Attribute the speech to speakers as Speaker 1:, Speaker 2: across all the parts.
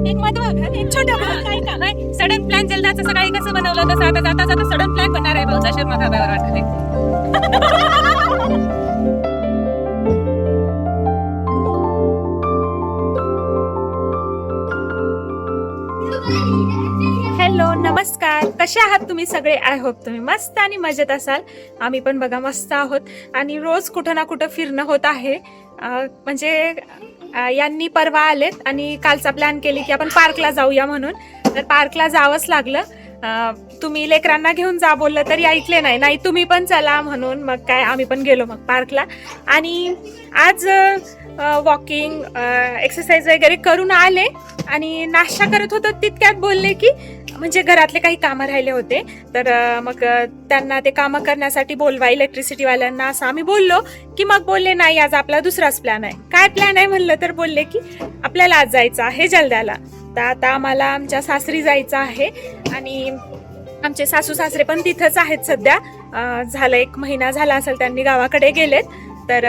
Speaker 1: एक मधुर एक छोटा भाग काय का नाही सडन प्लॅन जलदाचं सकाळी कसं बनवलं तसं आता जाता जाता सडन प्लॅन बनणार आहे भाऊचा शर्मा धाब्यावर वाटते. हॅलो नमस्कार, कसे आहात तुम्ही सगळे? आय होप तुम्ही मस्त आणि मजेत असाल. आम्ही पण बघा मस्त आहोत आणि रोज कुठं ना कुठं फिरणं होत आहे. म्हणजे यांनी परवा आलेत आणि कालचा प्लॅन केली की आपण पार्कला जाऊया म्हणून. तर पार्कला जावंच लागलं. तुम्ही लेकरांना घेऊन जा बोललं तरी ऐकले नाही तुम्ही पण चला म्हणून मग काय आम्ही पण गेलो मग पार्कला. आणि आज वॉकिंग एक्सरसाइज वगैरे करून आले आणि नाश्ता करत होतो तितक्यात बोलले की म्हणजे घरातले काही कामं राहिले होते तर मग त्यांना ते कामं करण्यासाठी बोलवा इलेक्ट्रिसिटीवाल्यांना असं आम्ही बोललो की मग बोलले नाही आज आपला दुसराच प्लॅन आहे. काय प्लॅन आहे म्हणलं तर बोलले की आपल्याला आज जायचं आहे जलद्याला. तर आता आम्हाला आमच्या सासरी जायचं आहे आणि आमचे सासू सासरे पण तिथंच आहेत सध्या. झालं 1 महिना झाला असेल त्यांनी गावाकडे गेलेत. तर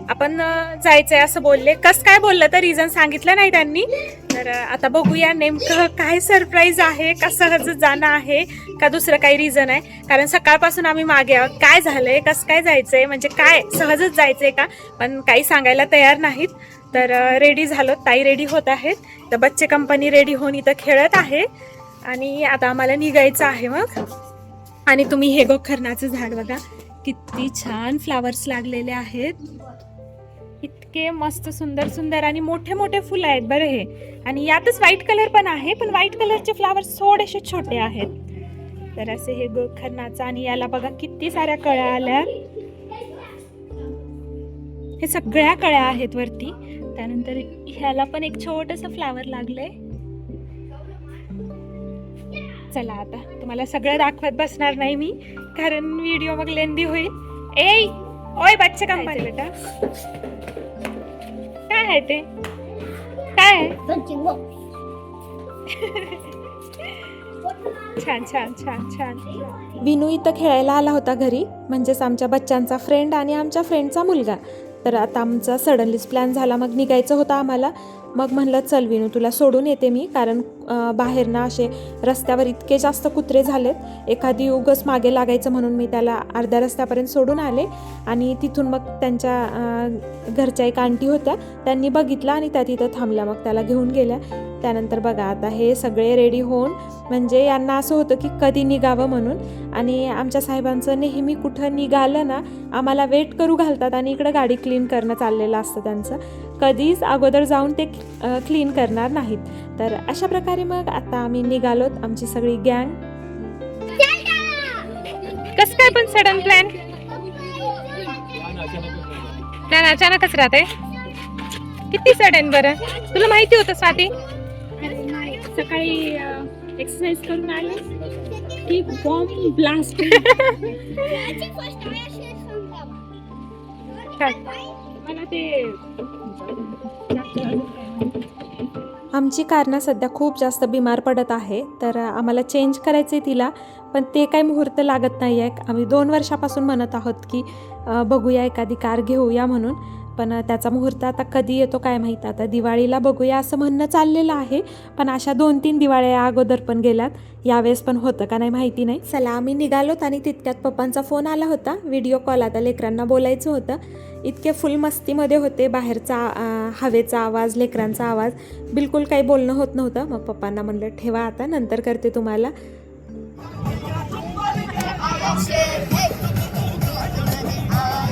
Speaker 1: आपण जायचंय असं बोलले. कसं काय बोललं तर रिझन सांगितलं नाही त्यांनी. तर आता बघूया नेमकं काय सरप्राईज आहे, का सहज जाणं आहे का दुसरं काही रिझन आहे. कारण सकाळपासून आम्ही मागे आहोत काय झालंय कसं काय जायचंय म्हणजे काय सहजच जायचंय का, पण काही सांगायला तयार नाहीत. तर रेडी झालो, ताई रेडी होत आहेत. तर बच्चे कंपनी रेडी होऊन इथं खेळत आहे आणि आता आम्हाला निघायचं आहे मग. आणि तुम्ही हे गोखरणाचं झाड बघा किती छान फ्लावर्स लागलेले आहेत. इतके मस्त सुंदर सुंदर आणि मोठे मोठे फुलं आहेत बरं हे. आणि यातच व्हाईट कलर पण आहे पण व्हाईट कलरचे फ्लावर्स थोडेसे छोटे आहेत. तर असे हे गोखरणाचं आणि याला बघा किती साऱ्या कळ्या आल्या. हे सगळ्या कळ्या आहेत वरती. त्यानंतर ह्याला पण एक छोटस फ्लावर लागलंय. चला आता तुम्हाला सगळं दाखवत बसणार नाही मी कारण व्हिडिओ मग लेंदी होईल. ओय बच्चे कंपनी बेटा काय आहे ते काय आहे? छान छान छान छान. विनू इथं खेळायला आला होता घरी, म्हणजेच आमच्या बच्चांचा फ्रेंड आणि आमच्या फ्रेंडचा मुलगा. तर आता आमचा सडनलीच प्लॅन झाला, मग निघायचं होतं आम्हाला. मग म्हणलं चल विनू तुला सोडून येते मी, कारण बाहेर ना असे रस्त्यावर इतके जास्त कुत्रे झालेत, एखादी उगस मागे लागायचं म्हणून मी त्याला अर्ध्या रस्त्यापर्यंत सोडून आले. आणि तिथून मग त्यांच्या घरच्या एक आंटी होत्या, त्यांनी बघितलं आणि त्या तिथं थांबल्या, मग त्याला घेऊन गेल्या. त्यानंतर बघा आता हे सगळे रेडी होऊन, म्हणजे यांना असं होतं की कधी निघावं म्हणून. आणि आमच्या साहेबांचं नेहमी कुठं निघालं ना आम्हाला वेट करू घालतात आणि इकडं गाडी क्लीन करणं चाललेलं असतं त्यांचं. कधीच अगोदर जाऊन ते क्लीन करणार नाहीत. तर अशा प्रकारे मग आता आम्ही निघालोत, आमची सगळी गँग. कसं काय पण सडन प्लॅन अचानकच राहते. किती सडन बरं. तुला माहिती होतं स्वाती सकाळी एक्सरसाइज करून आले की बॉम्ब ब्लास्ट. मला ते आमची कारना सध्या खूप जास्त बिमार पडत आहे. तर आम्हाला चेंज करायचं आहे तिला, पण ते काही मुहूर्त लागत नाही आहे. आम्ही 2 वर्षापासून म्हणत आहोत की बघूया एखादी कार घेऊया म्हणून, पण त्याचा मुहूर्त आता कधी येतो काय माहीत. आता दिवाळीला बघूया असं म्हणणं चाललेलं आहे, पण अशा 2-3 दिवाळ्या अगोदर पण गेल्यात, यावेळेस पण होतं का नाही माहिती नाही. चला आम्ही निघालोत आणि तितक्यात पप्पांचा फोन आला होता, व्हिडिओ कॉल. आता लेकरांना बोलायचं होतं. इतके फुल मस्तीमध्ये होते, बाहेरचा हवेचा आवाज, लेकरांचा आवाज, बिलकुल काही बोलणं होत नव्हतं. मग पप्पांना म्हणलं ठेवा आता, नंतर करते तुम्हाला.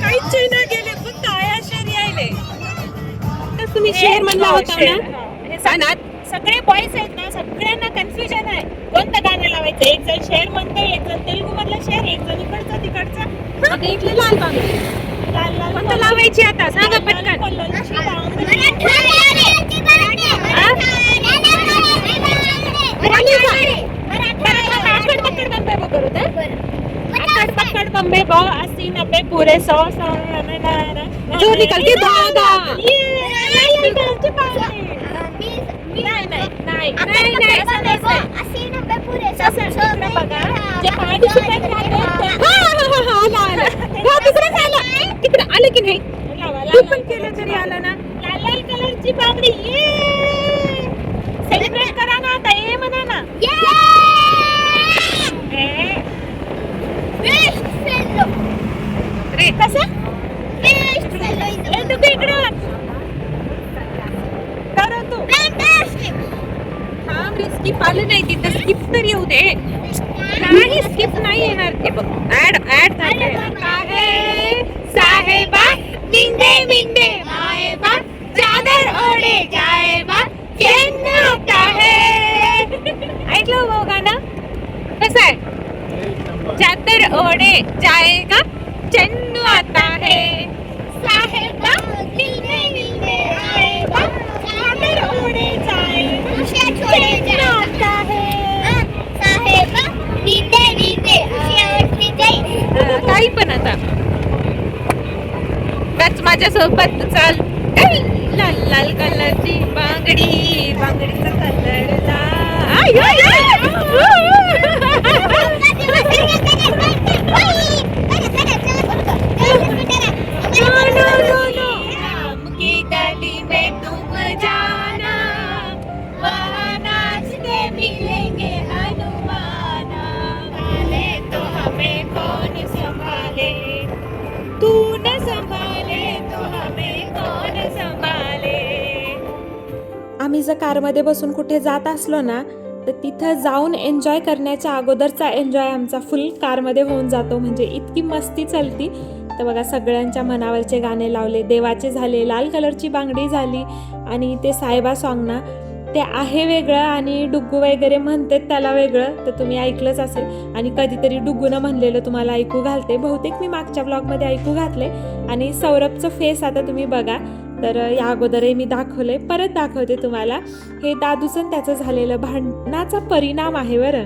Speaker 1: काहीच नाही गेले, फक्त आयाशेरी आले. तर तुम्ही शेअर म्हणला होता ना, हे सगळे बॉयज आहेत ना, सगळ्यांना कन्फ्युजन आहे कोणतं गाणं लावायचं. एक जण शेअर म्हणते, एक जण तेलुगू मधला शेअर, एक जण इकडचं तिकडचं. आता इथले लाल बांगडी कोणतं लावायची आता सांगा पटकन. पकड़ बम्बे बो 80-90 पूरे 100 जो निकलती धागा. नाही आलं की नाही तू पण केलं तरी आलं ना. लाल लाल कलरची बांगडी सेलिब्रेट रे कसं इकडं करा तू थांब रे, स्किप आलं नाही तिथं, स्किप तर येऊ दे. नाही स्किप नाही येणार ते बघ. ऍड आहे साहेबा मिंदे मिंदे माहेबा चादर ओढे जाएबा चैन आता है. ऐकलं भाऊ गाणं कसं आहे? चादर ओढे जाएगा चन्नू आता है साहेबा मिलने मिलने आएगा चादर ओढे जाएगा चन्नू आता है साहेबा मिलने मिलने काही पण आता बस माझ्यासोबत चाल. लाल लाल कलरची बांगडी, बांगडीचा कलर आम्ही जर कारमध्ये बसून कुठे जात असलो ना तर तिथं जाऊन एन्जॉय करण्याच्या अगोदरचा एन्जॉय आमचा फुल कारमध्ये होऊन जातो. म्हणजे इतकी मस्ती चलती. तर बघा सगळ्यांच्या मनावरचे गाणे लावले, देवाचे झाले, लाल कलरची बांगडी झाली आणि ते साहेबा सॉन्ग ना ते आहे वेगळं आणि डुग्गू वगैरे म्हणतात त्याला वेगळं. तर तुम्ही ऐकलंच असेल आणि कधीतरी डुग्गूनं म्हणलेलं तुम्हाला ऐकू घालते. बहुतेक मी मागच्या ब्लॉगमध्ये ऐकू घातले. आणि सौरभचं फेस आता तुम्ही बघा. तर या अगोदरही मी दाखवले, परत दाखवते तुम्हाला. हे दादूचं त्याचं झालेलं भांडणाचा परिणाम आहे बरं.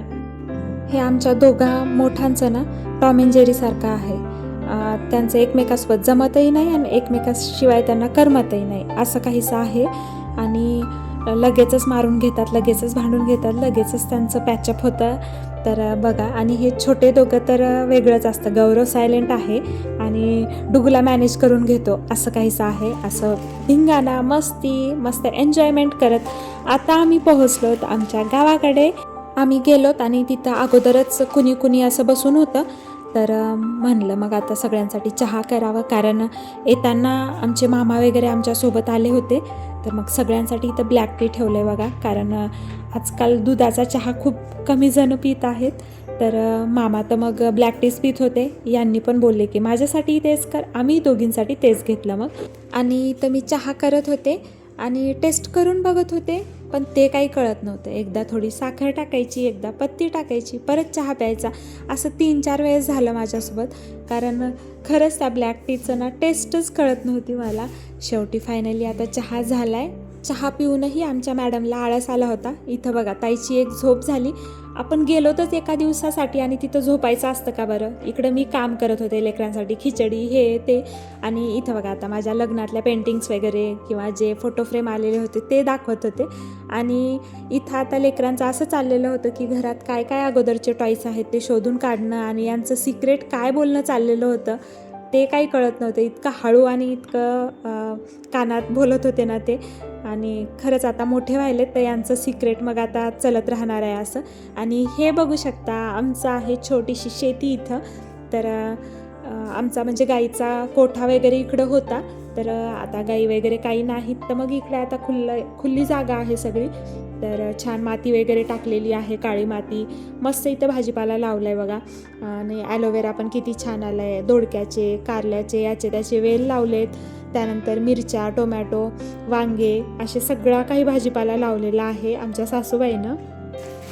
Speaker 1: हे आमच्या दोघा मोठ्यांचं ना टॉम अँड जेरी सारखं आहे. त्यांचं एकमेकासोबत जमतही नाही आणि एकमेकाशिवाय त्यांना करमतही नाही असं काहीसं आहे. आणि लगेचच मारून घेतात, लगेचच भांडून घेतात, लगेचच त्यांचं पॅचअप होतं. तर बघा. आणि हे छोटे दोघं तर वेगळंच असतं. गौरव सायलेंट आहे आणि डुगूला मॅनेज करून घेतो असं काहीसं आहे. असं धिंगाणा मस्ती मस्त एन्जॉयमेंट करत आता आम्ही पोहोचलोत आमच्या गावाकडे. आम्ही गेलोत आणि तिथं अगोदरच कुणी कुणी असं बसून होतं. तर म्हणलं मग आता सगळ्यांसाठी चहा करावं, कारण येताना आमचे मामा वगैरे आमच्यासोबत आले होते. तर मग सगळ्यांसाठी इथं ब्लॅक टी ठेवलं आहे बघा, कारण आजकाल दुधाचा चहा खूप कमी जण पित आहेत. तर मामा तर मग ब्लॅक टीच पित होते. यांनी पण बोलले की माझ्यासाठी तेच कर. आम्ही दोघींसाठी तेच घेतलं मग. आणि इथं मी चहा करत होते आणि टेस्ट करून बघत होते, पण ते काही कळत नव्हतं. एकदा थोडी साखर टाकायची, एकदा पत्ती टाकायची, परत चहा प्यायचा. असं 3-4 वेळेस झालं माझ्यासोबत, कारण खरंच त्या ब्लॅक टीचं ना टेस्टच कळत नव्हती मला. शेवटी फायनली आता चहा झाला आहे. चहा पिऊनही आमच्या मॅडमला आळस आला होता. इथं बघा ताईची एक झोप झाली. आपण गेलोतच एका दिवसासाठी आणि तिथं झोपायचं असतं का बरं. इकडं मी काम करत होते लेकरांसाठी, खिचडी हे ते. आणि इथं बघा आता माझ्या लग्नातल्या पेंटिंग्स वगैरे किंवा जे फोटो फ्रेम आलेले होते ते दाखवत होते. आणि इथं आता लेकरांचं असं चाललेलं होतं की घरात काय काय अगोदरचे टॉईस आहेत ते शोधून काढणं आणि यांचं सिक्रेट काय बोलणं चाललेलं होतं ते काही कळत नव्हतं. इतकं हळू आणि इतकं कानात बोलत होते ना ते. आणि खरंच आता मोठे व्हायलेत तर यांचं सिक्रेट मग आता चलत राहणार आहे असं. आणि हे बघू शकता आमचं आहे छोटीशी शेती इथं. तर आमचा म्हणजे गाईचा कोठा वगैरे इकडं होता. तर आता गाई वगैरे काही नाहीत, तर मग इकडे आता खुल्ली जागा आहे सगळी. तर छान माती वगैरे टाकलेली आहे, काळी माती. मस्त इथं भाजीपाला लावला आहे बघा. आणि ॲलोवेरा पण किती छान आला आहे. दोडक्याचे, कारल्याचे, याचे त्याचे वेल लावलेत. त्यानंतर मिरच्या, टोमॅटो, वांगे असे सगळा काही भाजीपाला लावलेला आहे आमच्या सासूबाईनं.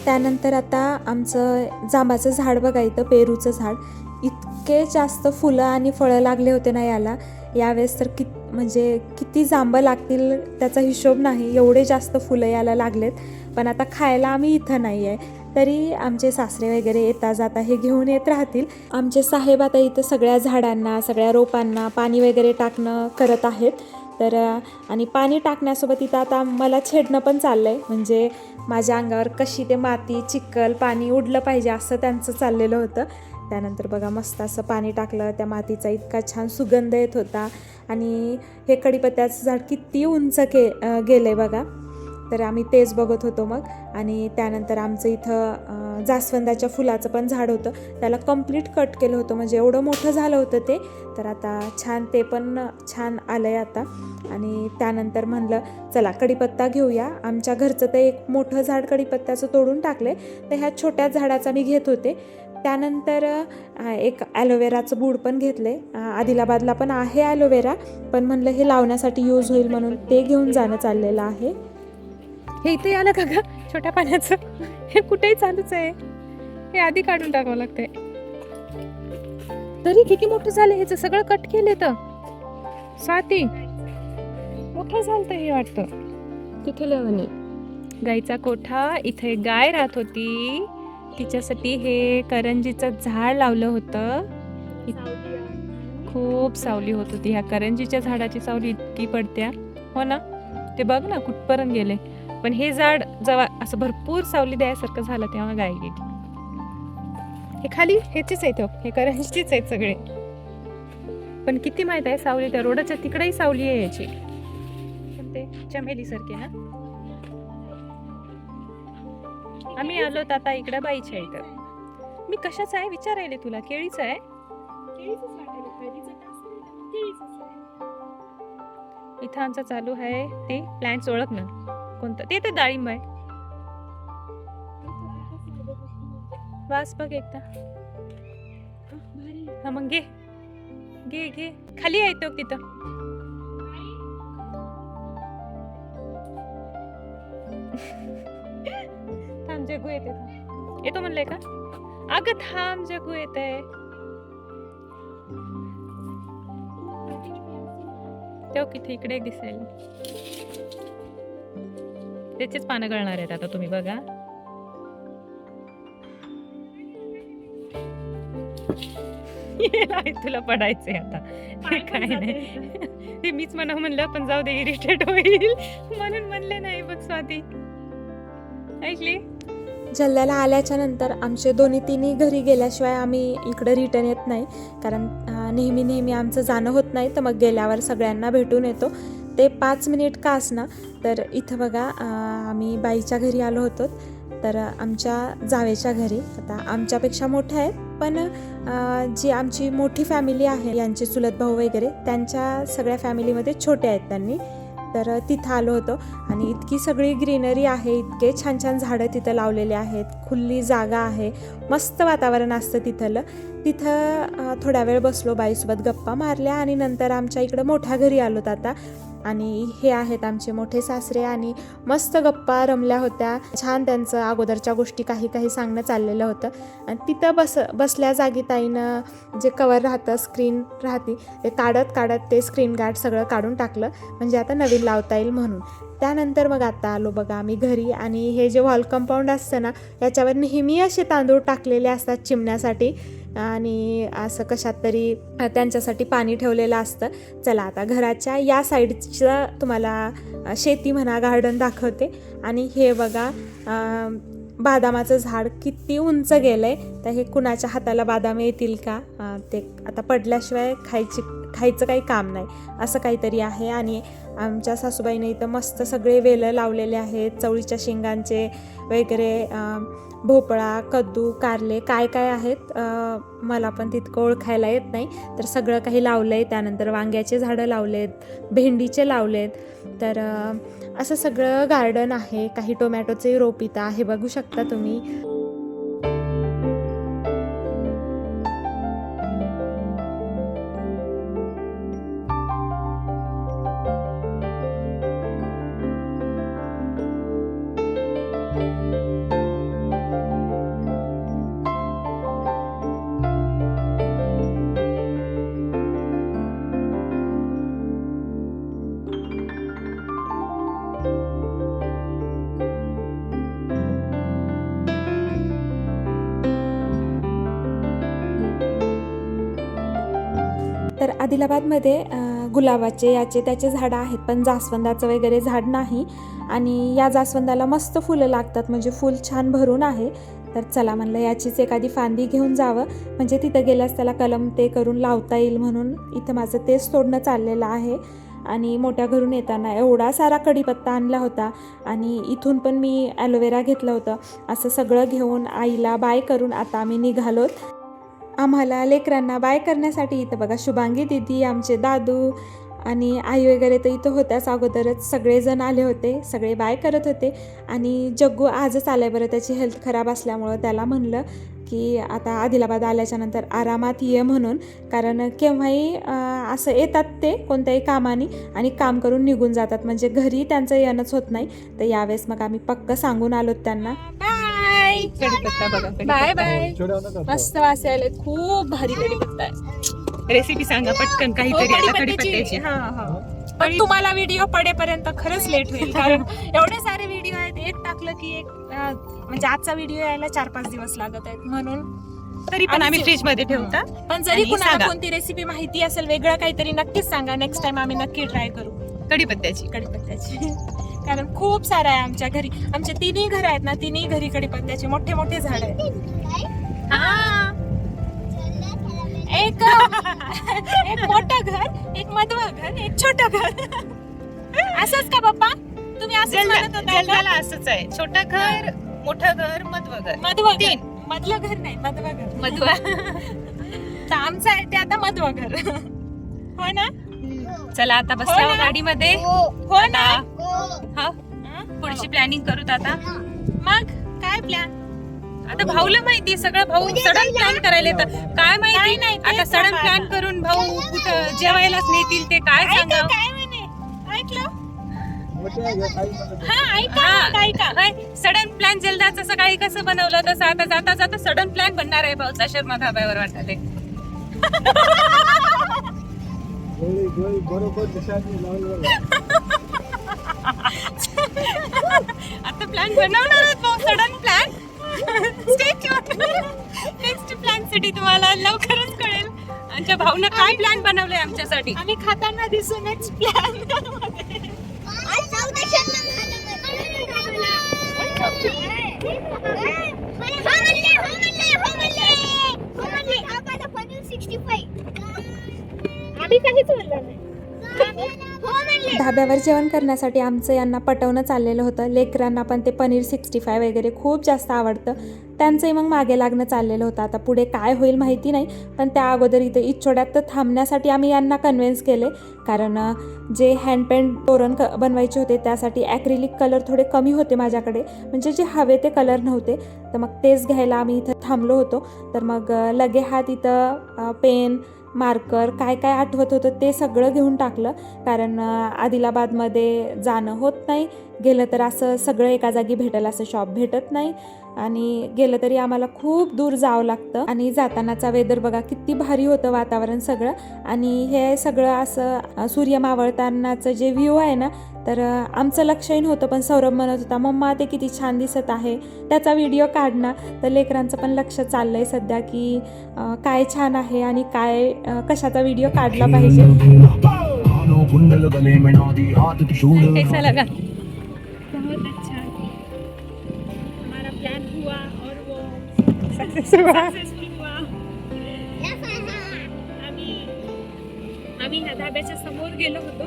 Speaker 1: त्यानंतर आता आमचं जांबाचं झाड बघा, इथं पेरूचं झाड. इतके जास्त फुलं आणि फळं लागले होते ना याला यावेळेस, तर म्हणजे किती जांबं लागतील त्याचा हिशोब नाही, एवढे जास्त फुलं याला लागलेत. पण आता खायला आम्ही इथं नाही आहे, तरी आमचे सासरे वगैरे येता जाता हे घेऊन येत राहतील. आमचे साहेब आता इथं सगळ्या झाडांना, सगळ्या रोपांना पाणी वगैरे टाकणं करत आहेत. तर आणि पाणी टाकण्यासोबत इथं आता मला छेडणं पण चाललं आहे. म्हणजे माझ्या अंगावर कशी ते माती, चिखल, पाणी उडलं पाहिजे असं त्यांचं चाललेलं होतं. त्यानंतर बघा मस्त असं पाणी टाकलं, त्या मातीचा इतका छान सुगंध येत होता. आणि हे कढीपत्त्याचं झाड किती उंच गेलं आहे बघा. तर आम्ही तेच बघत होतो मग. आणि त्यानंतर आमचं इथं जास्वंदाच्या फुलाचं पण झाड होतं, त्याला कंप्लीट कट केलं होतं, म्हणजे एवढं मोठं झालं होतं ते. तर आता छान ते पण छान आलं आहे आता. आणि त्यानंतर म्हणलं चला कढीपत्ता घेऊया. आमच्या घरचं तर एक मोठं झाड कढीपत्त्याचं तोडून टाकले, तर ह्या छोट्या झाडाचा मी घेत होते. त्यानंतर एक ॲलोवेराचं बूड पण घेतले. आदिलाबादला पण आहे ॲलोवेरा, पण म्हणलं हे लावण्यासाठी यूज होईल म्हणून ते घेऊन जाणं चाललेलं आहे. हे इथे आलं का ग छोट्या पाण्याचं? हे कुठेही चालूच आहे, हे आधी काढून टाकावं लागतंय. तरी किती मोठं झालं, ह्याचं सगळं कट केले तर स्वाती मोठं झालं हे वाटतं. तिथे लवणी गाईचा कोठा, इथे गाय राहत होती, तिच्यासाठी हे करंजीचं झाड लावलं होतं. खूप सावली होत होती, ह्या करंजीच्या झाडाची सावली इतकी पडत्या हो ना. ते बघ ना कुठपर्यंत गेले. पण हे झाड जेव्हा असं भरपूर सावली द्यायसारखं झालं तेव्हा गाय गेली. हे खाली ह्याचीच आहेत, हे करंजीचीच आहेत सगळे. पण किती माहित आहे, सावली त्या रोडाच्या तिकडेही सावली आहे याची. ते चमेली सारखे ना. आम्ही आलोत आता इकडे बाईच्या इथं. मी कशाच आहे विचारायले तुला, केळीच आहे. इथं आमचं चालू आहे ते प्लॅन्ट्स ओळख ना कोणतं, ते तर डाळिंब आहे. वास बघ एकदा. हा मग घे घे घे, खाली आहे तो तिथं. थांब जगू येते, येतो म्हणलंय का? अगं थांब जगू येत आहे. तेव्हा किती इकडे दिसेल, त्याचेच पानं गळणार आहेत आता, तुम्ही बघा. तुला पडायचंय आता, काय नाही ते मीच म्हणलं, पण जाऊ दे इरिटेट होईल म्हणून म्हणले नाही. बघ स्वाती ऐकली. जल्ल्याला आल्याच्या नंतर आमचे तिन्ही घरी गेल्याशिवाय आम्ही इकडे रिटर्न येत नाही, कारण नेहमी आमचं जाणं होत नाही. तर मग गेल्यावर सगळ्यांना भेटून येतो. ते 5 मिनिट का असना. तर इथं बघा आम्ही बाईच्या घरी आलो होतो, तर आमच्या जावेच्या घरी. आता आमच्यापेक्षा मोठ्या आहेत, पण जी आमची मोठी फॅमिली आहे, यांचे चुलत भाऊ वगैरे, त्यांच्या सगळ्या फॅमिलीमध्ये छोटे आहेत त्यांनी. तर तिथं आलो होतो आणि इतकी सगळी ग्रीनरी आहे, इतके छान छान झाडं तिथं लावलेले आहेत, खुली जागा आहे, मस्त वातावरण असतं तिथलं. तिथं थोडा वेळ बसलो, बाईसोबत गप्पा मारल्या आणि नंतर आमच्या इकडं मोठ्या घरी आलोत आता. आणि हे आहेत आमचे मोठे सासरे आणि मस्त गप्पा रमल्या होत्या. छान त्यांचं अगोदरच्या गोष्टी काही सांगणं चाललेलं होतं. आणि तिथं बसल्या जागी ताईनं जे कवर राहतं, स्क्रीन राहते, ते काढत ते स्क्रीन गार्ड सगळं काढून टाकलं, म्हणजे आता नवीन लावता येईल म्हणून. त्यानंतर मग आता आलो बघा आम्ही घरी. आणि हे जे वॉल कंपाऊंड असतं ना, याच्यावर नेहमी असे तांदूळ टाकलेले असतात चिमण्यासाठी, आणि असं कशात तरी त्यांच्यासाठी पाणी ठेवलेलं असतं. चला आता घराच्या या साईडचं तुम्हाला शेती म्हणा, गार्डन दाखवते. आणि हे बघा बदामाचं झाड किती उंच गेलं आहे. तर हे कुणाच्या हाताला बदाम येतील का, ते आता पडल्याशिवाय खायचं काही काम नाही, असं काहीतरी आहे. आणि आमच्या सासूबाईने इथं मस्त सगळे वेलं लावलेले आहेत, चवळीच्या शेंगांचे वगैरे, भोपळा, कद्दू, कारले, काय आहेत, मला पण तितकं ओळखायला येत नाही. तर सगळं काही लावलं आहे. त्यानंतर वांग्याचे झाडं लावलेत, भेंडीचे लावलेत. तर असं सगळं गार्डन आहे. काही टोमॅटोचे रोप इथं आहे, बघू शकता तुम्ही. तर आदिलाबादमध्ये गुलाबाचे याचे त्याचे झाडं आहेत, पण जास्वंदाचं वगैरे झाड नाही. आणि या जास्वंदाला मस्त फुलं लागतात, म्हणजे फूल छान भरून आहे. तर चला म्हणलं याचीच एखादी फांदी घेऊन जावं, म्हणजे तिथं गेल्यास त्याला कलम ते करून लावता येईल म्हणून इथं माझं तेच तोडणं चाललेलं आहे. आणि मोठ्या घरून येताना एवढा सारा कढीपत्ता आणला होता आणि इथून पण मी ॲलोवेरा घेतलं होतं. असं सगळं घेऊन आईला बाय करून आता आम्ही निघालोत. आम्हाला लेकरांना बाय करण्यासाठी इथं बघा शुभांगी दीदी, आमचे दादू आणि आई वगैरे तर इथं होत्याच अगोदरच. सगळेजण आले होते, सगळे बाय करत होते. आणि जग्गू आजच आलाय बरं, त्याची हेल्थ खराब असल्यामुळं त्याला म्हणलं की आता आदिलाबाद आल्याच्यानंतर आरामात ये म्हणून, कारण केव्हाही असं येतात ते कोणत्याही कामाने आणि काम करून निघून जातात, म्हणजे घरी त्यांचं येणंच होत नाही. तर यावेळेस मग आम्ही पक्क सांगून आलोत त्यांना. Bye bye bye. मस्त वास यायले, खूप भारी कढीपत्ता आहे.
Speaker 2: रेसिपी सांगा पटकन काहीतरी आता कढीपत्त्याची.
Speaker 1: पण तुम्हाला व्हिडिओ पडेपर्यंत खरंच लेट होईल, कारण एवढे सारे व्हिडिओ आहेत, एक टाकलं की एक म्हणजे आजचा व्हिडिओ यायला 4-5 दिवस लागत आहेत. म्हणून
Speaker 2: तरी पण आम्ही फ्रीज मध्ये ठेवता.
Speaker 1: पण जरी कुणाला कोणती रेसिपी माहिती असेल वेगळं काहीतरी, नक्कीच सांगा. नेक्स्ट टाइम आम्ही नक्की ट्राय करू कढीपत्त्याची. कारण खूप सारं आहे आमच्या घरी. आमचे 3ही घर आहेत ना, 3ही घरी कढीपत्त्याचे मोठे मोठे झाड आहेत. एक मोठं घर, एक मधवं घर, एक छोटं घर. असंच का पप्पा? तुम्ही असंच म्हणत होता?
Speaker 2: जलदाला असंच आहे, छोटं घर, मोठं घर, मधवं घर.
Speaker 1: मधवं घर, मधलं घर नाही, मधवं घर.
Speaker 2: मधवा.
Speaker 1: तर आमचं आहे ते आता मधवं घर. हो ना?
Speaker 2: चला आता बसला गाडीमध्ये.
Speaker 1: हो ना?
Speaker 2: हा, पुढची प्लॅनिंग करूत आता.
Speaker 1: मग काय प्लॅन?
Speaker 2: आता भाऊला माहिती सगळं, भाऊ सडन प्लॅन करायला येतं. काय माहिती नाही आता सडन प्लॅन करून भाऊ कुठं जेवायलाच नेतील ते काय सांगा.
Speaker 1: काय म्हणे ऐकलं? हा ऐका.
Speaker 2: सडन प्लॅन जलदाचं सकाळी कसं बनवलं तसं आता जाता जाता सडन प्लॅन बनणार आहे भाऊचा शर्मा धाब्यावर वाटते. आता प्लॅन बनवणार भाऊ, सडन प्लॅन. नेक्स्ट प्लॅन साठी तुम्हाला लवकरच कळेल आमच्या भाऊनं काय प्लॅन बनवलंय आमच्यासाठी.
Speaker 1: आम्ही खाताना दिसू नेक्स्ट प्लॅन. आम्ही काहीच बोललो नाही. ढाब्यावर जेवण करण्यासाठी आमचं यांना पटवणं चाललेलं होतं. लेकरांना पण ते पनीर 65 वगैरे खूप जास्त आवडतं. त्यांचंही मग मागे लागणं चाललेलं होतं. आता पुढे काय होईल माहिती नाही, पण त्या अगोदर इथं इच्छोड्यात तर थांबण्यासाठी आम्ही यांना कन्व्हिन्स केले, कारण जे हँडपेंट तोरण बनवायचे होते त्यासाठी ॲक्रिलिक कलर थोडे कमी होते माझ्याकडे, म्हणजे जे हवे ते कलर नव्हते. तर मग तेच घ्यायला आम्ही इथं थांबलो होतो. तर मग लगे हात इथं पेन, मार्कर, काय काय आठवत होतं ते सगळं घेऊन टाकलं, कारण आदिलाबादमध्ये जाणं होत नाही. गेलं तर असं सगळं एका जागी भेटेल असं शॉप भेटत नाही, आणि गेलं तरी आम्हाला खूप दूर जावं लागतं. आणि जातानाचा वेदर बघा किती भारी होतं वातावरण सगळं, आणि हे सगळं असं सूर्य मावळतानाचं जे व्ह्यू आहे ना, तर आमचं लक्षही नव्हतं, पण सौरभ म्हणत होता मम्मा ते किती छान दिसत आहे, त्याचा व्हिडिओ काढ ना. तर लेकरांचं पण लक्ष चाललंय सध्या की काय छान आहे आणि काय कशाचा व्हिडिओ काढला पाहिजे.
Speaker 2: कैसा लगा?
Speaker 1: बहुत अच्छा, हमारा प्लान हुआ और वो सक्सेसफुल हुआ. आम्ही ह्या धाब्याच्या समोर गेलो होतो.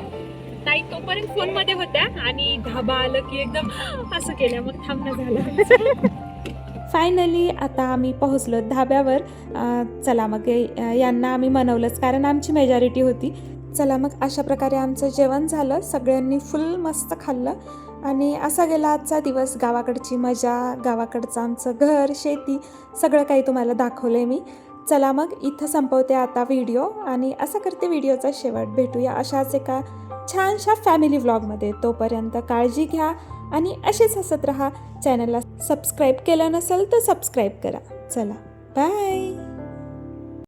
Speaker 1: ताई तोपर्यंत फोन मध्ये होत्या आणि धाबा आलं की एकदम असं केलं, मग थांबणं झालं. फायनली आता आम्ही पोहोचलो धाब्यावर. चला मग यांना आम्ही मनवलंच, कारण आमची मेजॉरिटी होती. चला मग अशा प्रकारे आमचं जेवण झालं, सगळ्यांनी फुल मस्त खाल्लं, आणि असा गेला आजचा दिवस. गावाकडची मजा, गावाकडचं आमचं घर, शेती, सगळं काही तुम्हाला दाखवलं आहे मी. चला मग इथं संपवते आता व्हिडिओ, आणि असं करते व्हिडिओचा शेवट. भेटूया अशाच एका छानशा फॅमिली व्लॉगमध्ये. तोपर्यंत काळजी घ्या आणि असेच हसत राहा. चॅनलला सबस्क्राईब केलं नसेल तर सबस्क्राईब करा. चला बाय.